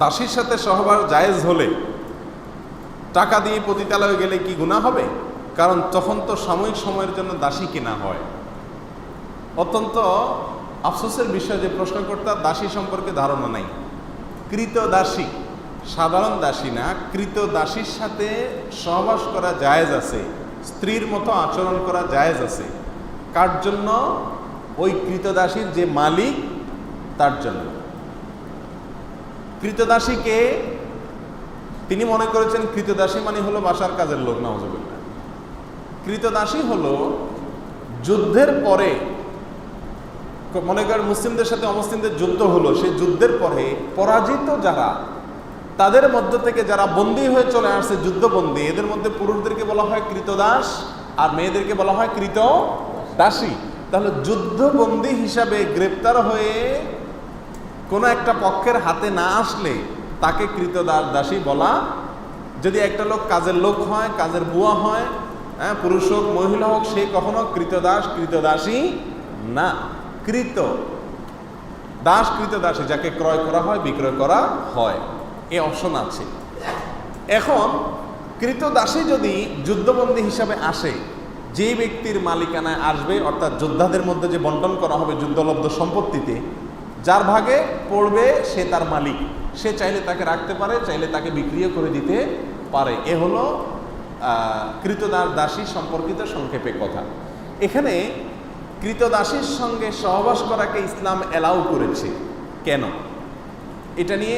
দাসীর সাথে সহবাস জায়েজ হলে টাকা দিয়ে পতিতালয়ে গেলে কি গুনাহ হবে? কারণ তখন তো সাময়িক সময়ের জন্য দাসী কেনা হয়। অত্যন্ত আফসোসের বিষয় যে প্রশ্নকর্তার দাসী সম্পর্কে ধারণা নাই। কৃত দাসী, সাধারণ দাসী না, কৃত দাসীর সাথে সহবাস করা জায়েজ আছে, স্ত্রীর মতো আচরণ করা জায়েজ আছে। কার জন্য? ওই কৃতদাসীর যে মালিক তার জন্য। কৃতদাসীকে তিনি মনে করেছেন কৃতদাসী মানে হলো বাসার কাজের লোক, নাউজুবিল্লাহ। কৃতদাসী হলো যুদ্ধের পরে, মনে করেন মুসলিমদের সাথে অমুসলিমদের যুদ্ধ হলো, সেই যুদ্ধের পরে পরাজিত যারা, তাদের মধ্য থেকে যারা বন্দী হয়ে চলে আসছে, যুদ্ধবন্দী, এদের মধ্যে পুরুষদেরকে বলা হয় কৃতদাস আর মেয়েদেরকে বলা হয় কৃতদাসী। তাহলে যুদ্ধবন্দী হিসাবে গ্রেপ্তার হয়ে কোনো একটা পক্ষের হাতে না আসলে তাকে কৃতদাসী বলা। যদি একটা লোক কাজের লোক হয়, কাজের বুয়া হয়, পুরুষ হোক মহিলা হোক, সে কখনো কৃতদাস কৃতদাসী না। কৃত দাস কৃতদাসী, যাকে ক্রয় করা হয়, বিক্রয় করা হয়, এ অপশন আছে। এখন কৃতদাসী যদি যুদ্ধবন্দী হিসাবে আসে, যে ব্যক্তির মালিকানায় আসবে, অর্থাৎ যোদ্ধাদের মধ্যে যে বন্টন করা হবে যুদ্ধলব্ধ সম্পত্তিতে, যার ভাগে পড়বে সে তার মালিক। সে চাইলে তাকে রাখতে পারে, চাইলে তাকে বিক্রিও করে দিতে পারে। এ হলো কৃতদাসী সম্পর্কিত সংক্ষেপে কথা। এখানে কৃতদাসীর সঙ্গে সহবাস করাকে ইসলাম অ্যালাউ করেছে কেন? এটা নিয়ে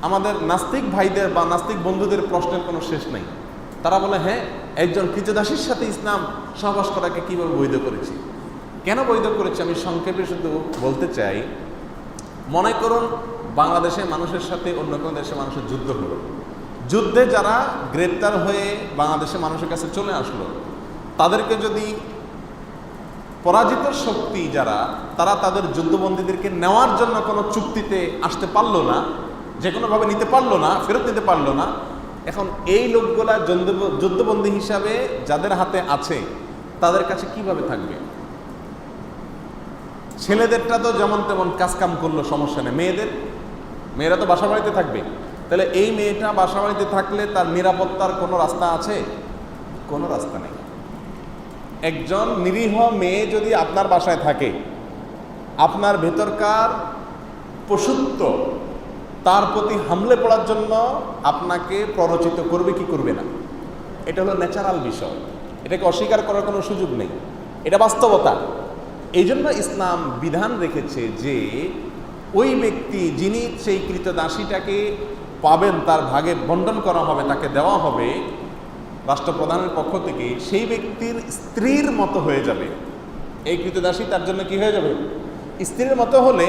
আমাদের নাস্তিক ভাইদের বা নাস্তিক বন্ধুদের প্রশ্নের কোনো শেষ নেই। তারা বলে, হ্যাঁ, একজন কৃতদাসীর সাথে ইসলাম সহবাস করাকে কীভাবে বৈধ করেছে? কেন বৈধ করেছে? আমি সংক্ষেপে শুধু বলতে চাই। মনে করুন বাংলাদেশের মানুষের সাথে অন্য কোনো দেশের মানুষের যুদ্ধ হলো, যুদ্ধে যারা গ্রেপ্তার হয়ে বাংলাদেশের মানুষের কাছে চলে আসলো, তাদেরকে যদি পরাজিত শক্তি যারা, তারা তাদের যুদ্ধবন্দীদেরকে নেওয়ার জন্য কোনো চুক্তিতে আসতে পারলো না, যে কোনোভাবে নিতে পারলো না, ফেরত নিতে পারলো না, এখন এই লোকগুলা যুদ্ধবন্দী হিসাবে যাদের হাতে আছে তাদের কাছে কিভাবে থাকবে? ছেলেদেরটা তো যেমন তেমন কাজকাম করলো, সমস্যা নেই। মেয়েরা তো বাসা বাড়িতে থাকবে। তাহলে এই মেয়েটা বাসা বাড়িতে থাকলে তার নিরাপত্তার কোনো রাস্তা আছে? কোনো রাস্তা নেই। একজন নিরীহ মেয়ে যদি আপনার বাসায় থাকে, আপনার ভেতরকার পশুত্ব তার প্রতি হামলে পড়ার জন্য আপনাকে প্ররোচিত করবে কি করবে না? এটা হলো ন্যাচারাল বিষয়, এটাকে অস্বীকার করার কোনো সুযোগ নেই, এটা বাস্তবতা। এই জন্য ইসলাম বিধান রেখেছে যে ওই ব্যক্তি যিনি সেই কৃতদাসীটাকে পাবেন, তার ভাগে বন্টন করা হবে, তাকে দেওয়া হবে রাষ্ট্রপ্রধানের পক্ষ থেকে, সেই ব্যক্তির স্ত্রীর মতো হয়ে যাবে। এই কৃতদাসী তার জন্য কি হয়ে যাবে? স্ত্রীর মতো হলে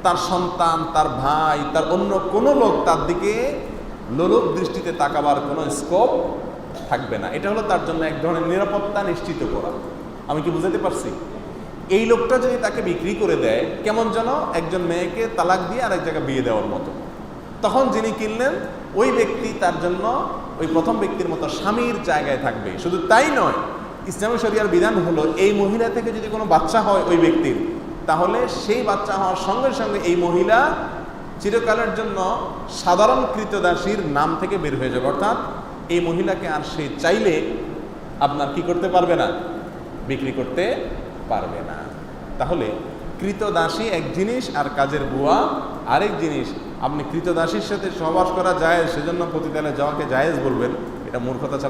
তার সন্তান, তার ভাই, তার অন্য কোনো লোক তার দিকে লোলুপ দৃষ্টিতে তাকাবার কোনো স্কোপ থাকবে না। এটা হলো তার জন্য এক ধরনের নিরাপত্তা নিশ্চিত করা। আমি কি বুঝাতে পারছি? এই লোকটা যদি তাকে বিক্রি করে দেয়, কেমন যেন একজন মেয়েকে তালাক দিয়ে আরেক জায়গায় বিয়ে দেওয়ার মতো। তখন যিনি কিনলেন ওই ব্যক্তি তার জন্য ওই প্রথম ব্যক্তির মতো স্বামীর জায়গায় থাকবে। শুধু তাই নয়, ইসলামী শরিয়ার বিধান হলো এই মহিলা থেকে যদি কোনো বাচ্চা হয় ওই ব্যক্তির, তাহলে সেই বাচ্চা হওয়ার সঙ্গে সঙ্গে এই মহিলা চিরকালের জন্য সাধারণ কৃতদাসীর নাম থেকে বের হয়ে যাবে। অর্থাৎ এই মহিলাকে আর সে চাইলে আপনার কি করতে পারবে না? বিক্রি করতে পারবে না। তাহলে কৃতদাসী এক জিনিস আর কাজের বুয়া আরেক জিনিস। আপনি কৃতদাসীর সাথে সহবাস করা যায় সেজন্য পতিতালয়ে যাওয়াকে জায়েজ বলবেন, এটা মূর্খতা ছাড়া